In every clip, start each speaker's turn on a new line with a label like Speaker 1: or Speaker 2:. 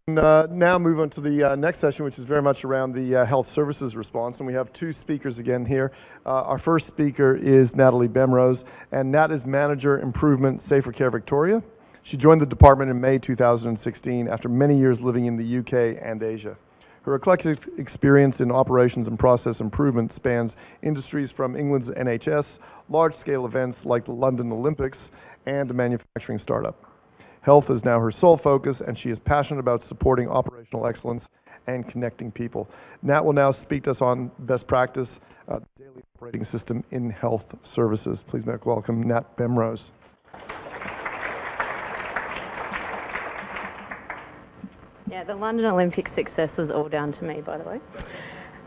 Speaker 1: Now move on to the next session, which is very much around the health services response. And we have two speakers again here. Our first speaker is Natalie Bemrose, and Nat is Manager Improvement Safer Care Victoria. She joined the department in May 2016 after many years living in the UK and Asia. Her eclectic experience in operations and process improvement spans industries from England's NHS, large-scale events like the London Olympics, and a manufacturing startup. Health is now her sole focus, and she is passionate about supporting operational excellence and connecting people. Nat will now speak to us on best practice, the daily operating system in health services. Please make welcome Nat Bemrose.
Speaker 2: Yeah, the London Olympic success was all down to me, by the way.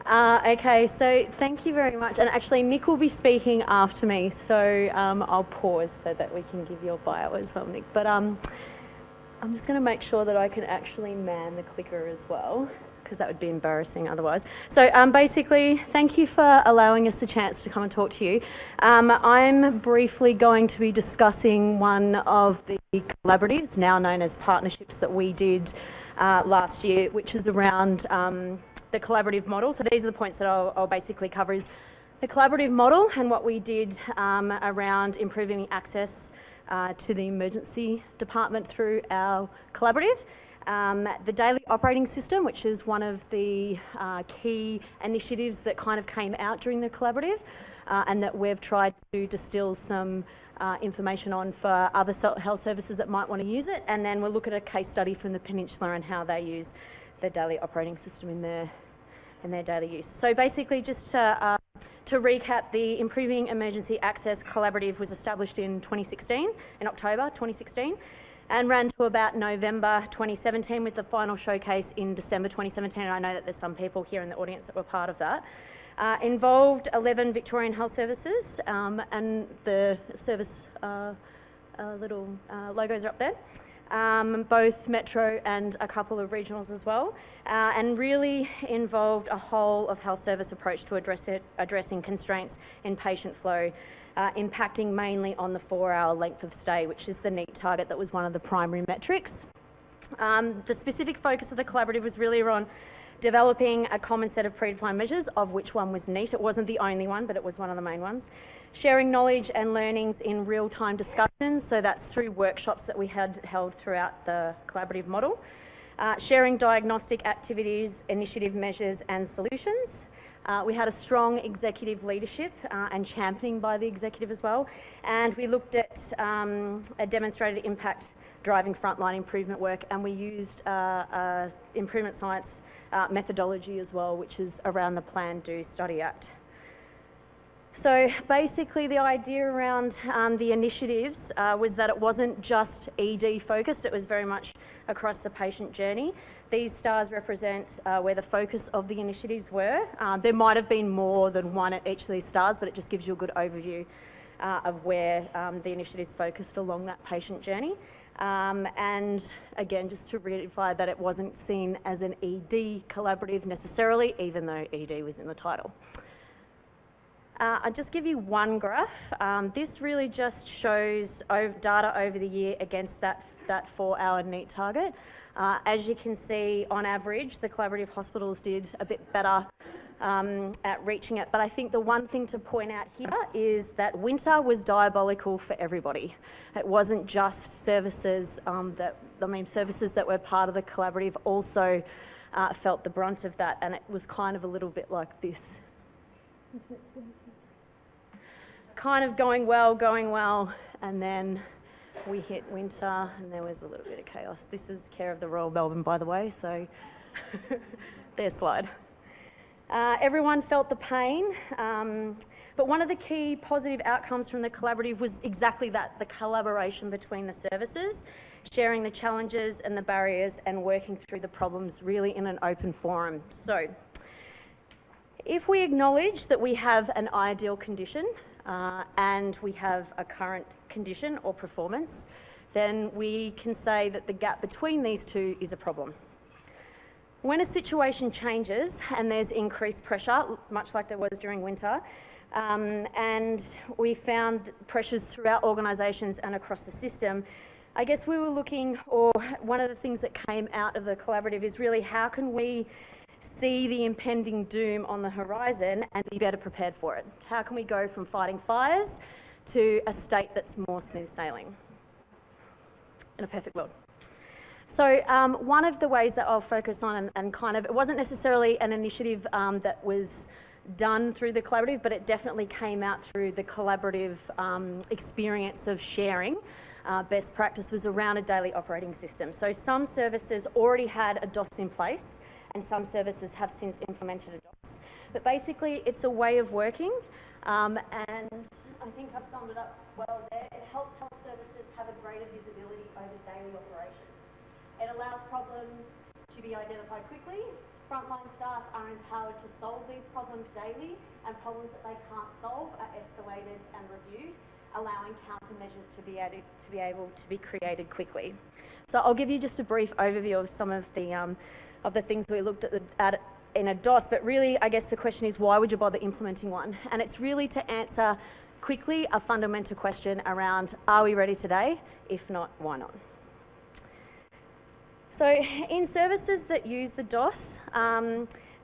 Speaker 2: Okay, so thank you very much. And actually, Nick will be speaking after me, so I'll pause so that we can give your bio as well, Nick. But I'm just going to make sure that I can actually man the clicker as well, because that would be embarrassing otherwise. So basically, thank you for allowing us the chance to come and talk to you. I'm briefly going to be discussing one of the collaboratives, now known as partnerships, that we did last year, which is around the collaborative model. So these are the points that I'll basically cover is the collaborative model and what we did around improving access to the emergency department through our collaborative. The daily operating system, which is one of the key initiatives that kind of came out during the collaborative and that we've tried to distill some information on for other health services that might want to use it. And then we'll look at a case study from the Peninsula and how they use the daily operating system in their daily use. So basically, just to recap, the Improving Emergency Access Collaborative was established in 2016, in October 2016, and ran to about November 2017 with the final showcase in December 2017. And I know that there's some people here in the audience that were part of that. Involved 11 Victorian health services, and the service little logos are up there. Both metro and a couple of regionals as well, and really involved a whole of health service approach to addressing constraints in patient flow, impacting mainly on the 4-hour length of stay, which is the NEAT target that was one of the primary metrics. The specific focus of the collaborative was really around developing a common set of predefined measures, of which one was NEAT. It wasn't the only one, but it was one of the main ones. Sharing knowledge and learnings in real-time discussions, so that's through workshops that we had held throughout the collaborative model. Sharing diagnostic activities, initiative measures and solutions. We had a strong executive leadership and championing by the executive as well. And we looked at a demonstrated impact driving frontline improvement work, and we used improvement science methodology as well, which is around the Plan, Do, Study, Act. So basically the idea around the initiatives was that it wasn't just ED focused, it was very much across the patient journey. These stars represent where the focus of the initiatives were. There might have been more than one at each of these stars, but it just gives you a good overview of where the initiatives focused along that patient journey. And again, just to reiterate that it wasn't seen as an ED collaborative necessarily, even though ED was in the title. I'll just give you one graph. This really just shows data over the year against that 4-hour NEAT target. As you can see, on average, the collaborative hospitals did a bit better at reaching it. But I think the one thing to point out here is that winter was diabolical for everybody. It wasn't just services services that were part of the collaborative also felt the brunt of that, and it was kind of a little bit like this. Kind of going well, and then we hit winter and there was a little bit of chaos. This is care of the Royal Melbourne, by the way, so their slide. Everyone felt the pain, but one of the key positive outcomes from the collaborative was exactly that, the collaboration between the services, sharing the challenges and the barriers and working through the problems really in an open forum. So if we acknowledge that we have an ideal condition and we have a current condition or performance, then we can say that the gap between these two is a problem. When a situation changes and there's increased pressure, much like there was during winter, and we found pressures throughout organisations and across the system, I guess we were looking, or one of the things that came out of the collaborative is really how can we see the impending doom on the horizon and be better prepared for it? How can we go from fighting fires to a state that's more smooth sailing in a perfect world? So one of the ways that I'll focus on, and kind of, it wasn't necessarily an initiative that was done through the collaborative, but it definitely came out through the collaborative experience of sharing. Best practice was around a daily operating system. So some services already had a DOS in place, and some services have since implemented a DOS. But basically, it's a way of working, and I think I've summed it up well there. It helps health services have a greater visibility over daily operations. It allows problems to be identified quickly. Frontline staff are empowered to solve these problems daily, and problems that they can't solve are escalated and reviewed, allowing countermeasures to be able to be created quickly. So I'll give you just a brief overview of some of the things we looked at in a DOS, but really I guess the question is, why would you bother implementing one? And it's really to answer quickly a fundamental question around, are we ready today? If not, why not? So in services that use the DOS,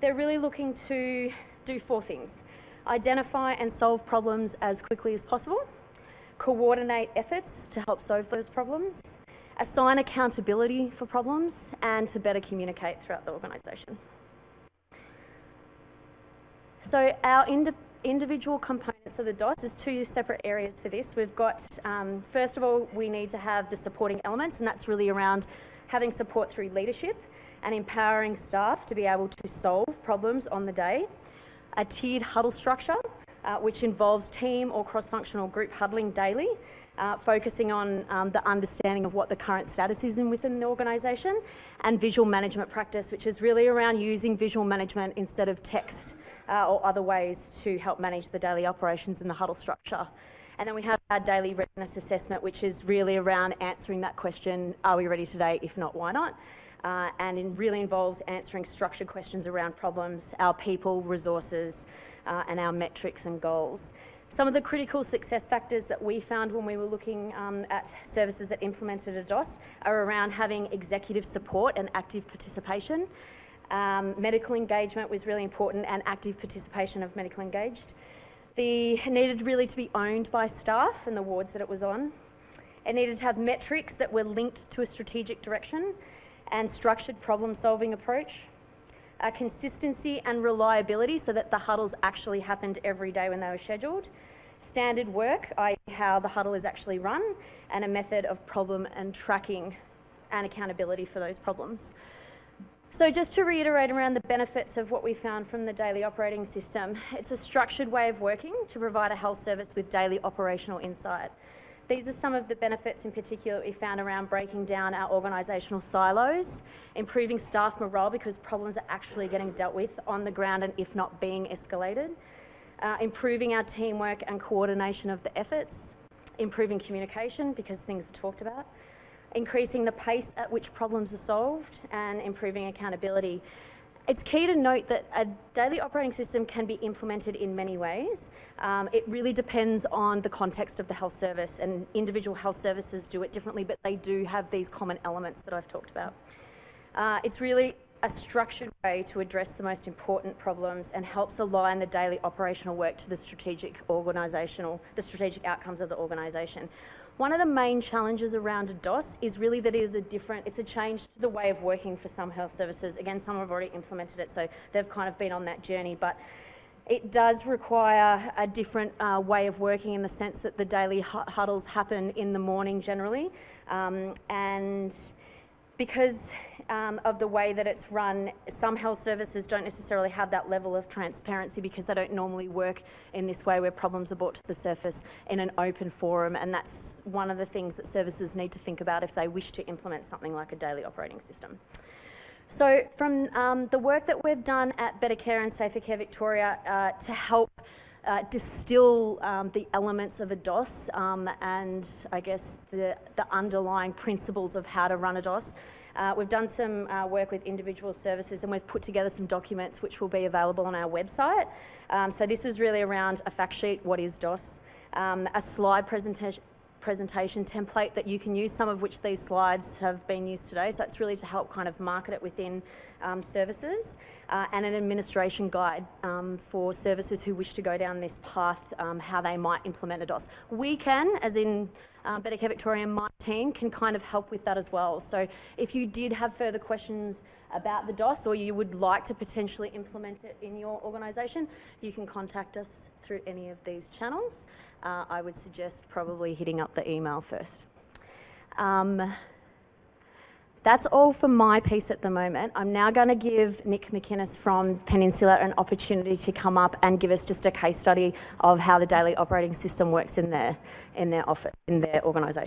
Speaker 2: they're really looking to do 4 things: identify and solve problems as quickly as possible, coordinate efforts to help solve those problems, assign accountability for problems, and to better communicate throughout the organisation. So our individual components of the DOS, there's 2 separate areas for this. We've got, first of all, we need to have the supporting elements, and that's really around having support through leadership and empowering staff to be able to solve problems on the day. A tiered huddle structure, which involves team or cross-functional group huddling daily, focusing on the understanding of what the current status is within the organisation, and visual management practice, which is really around using visual management instead of text or other ways to help manage the daily operations in the huddle structure. And then we have our daily readiness assessment, which is really around answering that question, are we ready today? If not, why not? And it really involves answering structured questions around problems, our people, resources, and our metrics and goals. Some of the critical success factors that we found when we were looking at services that implemented a DOS are around having executive support and active participation. Medical engagement was really important, and active participation of medical engaged. It needed really to be owned by staff and the wards that it was on. It needed to have metrics that were linked to a strategic direction and structured problem-solving approach. Consistency and reliability, so that the huddles actually happened every day when they were scheduled. Standard work, i.e. how the huddle is actually run, and a method of problem and tracking and accountability for those problems. So just to reiterate around the benefits of what we found from the daily operating system, it's a structured way of working to provide a health service with daily operational insight. These are some of the benefits in particular we found around breaking down our organisational silos, improving staff morale because problems are actually getting dealt with on the ground and if not being escalated, improving our teamwork and coordination of the efforts, improving communication because things are talked about, increasing the pace at which problems are solved, and improving accountability. It's key to note that a daily operating system can be implemented in many ways. It really depends on the context of the health service, and individual health services do it differently, but they do have these common elements that I've talked about. It's really a structured way to address the most important problems and helps align the daily operational work to the strategic outcomes of the organisation. One of the main challenges around a DOS is really that it's a change to the way of working for some health services. Again, some have already implemented it, so they've kind of been on that journey, but it does require a different way of working in the sense that the daily huddles happen in the morning generally, and because of the way that it's run, some health services don't necessarily have that level of transparency because they don't normally work in this way where problems are brought to the surface in an open forum, and that's one of the things that services need to think about if they wish to implement something like a daily operating system. So from the work that we've done at Better Care and Safer Care Victoria to help distill the elements of a DOS and I guess the underlying principles of how to run a DOS. We've done some work with individual services, and we've put together some documents which will be available on our website. So this is really around a fact sheet, what is DOS, a slide presentation, presentation template that you can use, some of which these slides have been used today. So that's really to help kind of market it within services, and an administration guide for services who wish to go down this path, how they might implement a DOS. We can, as in Better Care Victoria and my team, can kind of help with that as well. So if you did have further questions about the DOS, or you would like to potentially implement it in your organisation, you can contact us through any of these channels. I would suggest probably hitting up the email first. That's all for my piece at the moment. I'm now going to give Nick McInnes from Peninsula an opportunity to come up and give us just a case study of how the daily operating system works in their office, in their organisation.